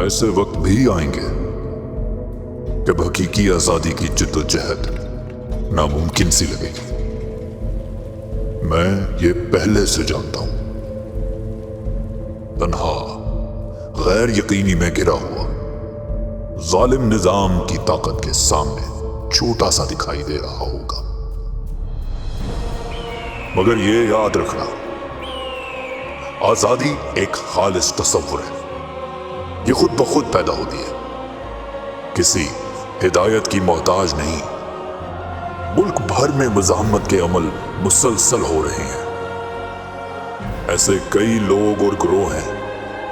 ऐसे वक्त भी आएंगे जब हकीकी आजादी की जिद्दोजहद नामुमकिन सी लगेगी। मैं ये पहले से जानता हूं। तन्हा, गैर यकीनी में गिरा हुआ जालिम निजाम की ताकत के सामने छोटा सा दिखाई दे रहा होगा, मगर ये याद रखना, आजादी एक खालिस तसव्वुर है। ये खुद ब खुद पैदा होती है, किसी हिदायत की मोहताज नहीं। मुल्क भर में मुज़ाहमत के अमल मुसलसल हो रहे हैं। ऐसे कई लोग और गिरोह हैं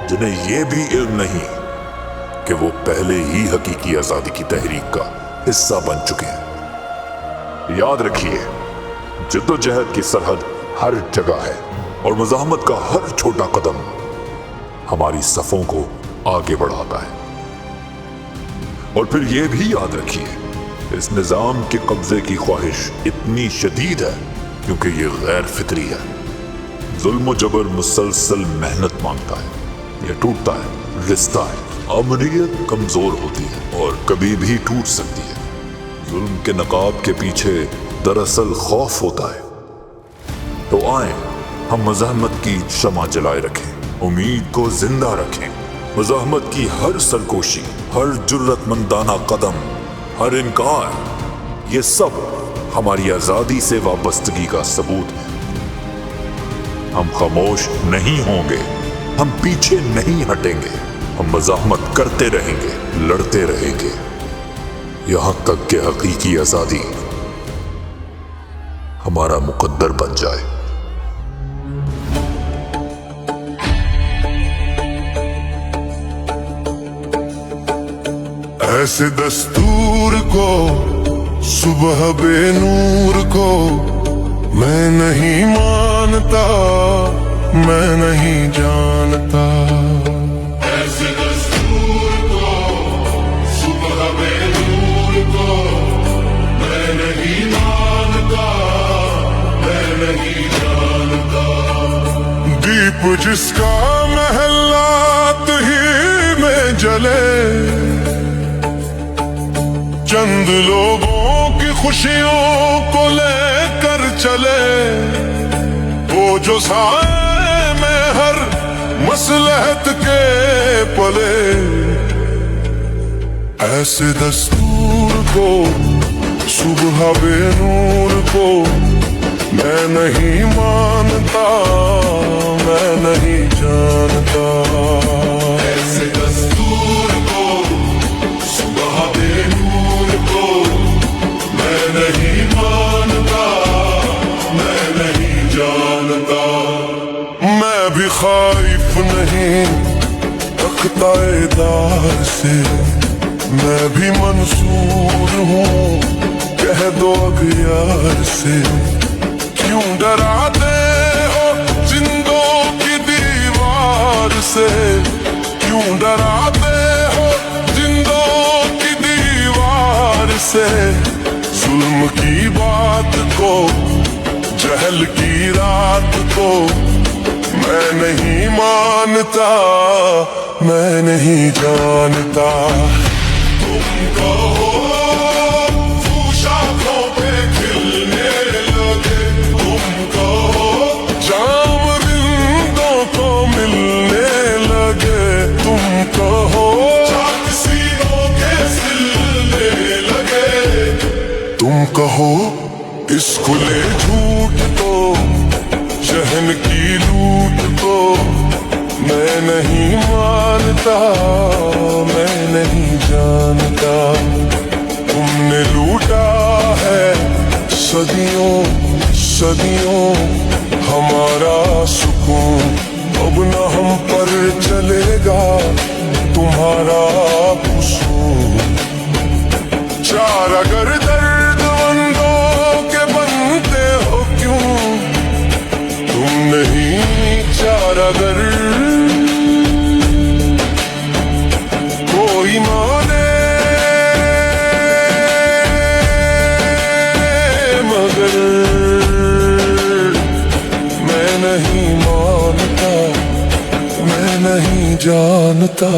जिन्हें यह भी इल्म नहीं कि वो पहले ही हकीकी आजादी की तहरीक का हिस्सा बन चुके हैं। याद रखिए, जिद्दोजहद की सरहद हर जगह है और मुज़ाहमत का हर छोटा कदम हमारी सफों को आगे बढ़ाता है। और फिर यह भी याद रखिए, इस निजाम के कब्जे की ख्वाहिश इतनी शदीद है क्योंकि यह गैर फितरी है। जुल्म जबर मुसलसल मेहनत मांगता है, यह टूटता है, रिश्ता है। अमरीयत कमजोर होती है और कभी भी टूट सकती है। जुल्म के नकाब के पीछे दरअसल खौफ होता है। तो आए हम मुज़ाहमत की शमा जलाए रखें, उम्मीद को जिंदा रखें। मुज़ाहमत की हर सरकोशी, हर जुर्रतमंदाना कदम, हर इनकार, ये सब हमारी आजादी से वाबस्तगी का सबूत है। हम खामोश नहीं होंगे, हम पीछे नहीं हटेंगे, हम मुज़ाहमत करते रहेंगे, लड़ते रहेंगे, यहां तक कि हकीकी आजादी हमारा मुकद्दर बन जाए। ऐसे दस्तूर को, सुबह बेनूर को मैं नहीं मानता, मैं नहीं जानता। ऐसे दस्तूर को, सुबह बेनूर को मैं नहीं मानता, मैं नहीं जानता। दीप जिसका महलात ही में जले, चंद लोगों की खुशियों को लेकर चले, वो जो साए में हर मसलहत के पले। ऐसे दस्तूर को, सुबह बेनूर को मैं नहीं मानता, मैं नहीं जानता। ऐसे दस्तूर को, सुबह बेनूर को मैं नहीं मानता, मैं नहीं जानता। मैं भी खाइफ नहीं तख्ताएदार से, मैं भी मंसूर हूँ कह दो अब यार से। क्यों डराते हो जिंदों की दीवार से, क्यों डराते हो जिंदों की दीवार से। जुल्म की बात को, जहल की रात को मैं नहीं मानता, मैं नहीं जानता। तुम कहो फूल शाखों पे खिलने लगे, तुम कहो जाम रिंदों को मिलने लगे, तुम कहो चाक सीनों के सिलने लगे, तुम कहो इस खुले झूठ को, जहन की लूट को मैं नहीं मानता, मैं नहीं जानता। तुमने लूटा है सदियों सदियों हमारा सुकून, अब न हम पर चलेगा तुम्हारा कुसून। चार अगर दर्दमंदों के बनते हो क्यों, तुम नहीं चार अगर कोई माने मगर मैं नहीं मानता, मैं नहीं जानता।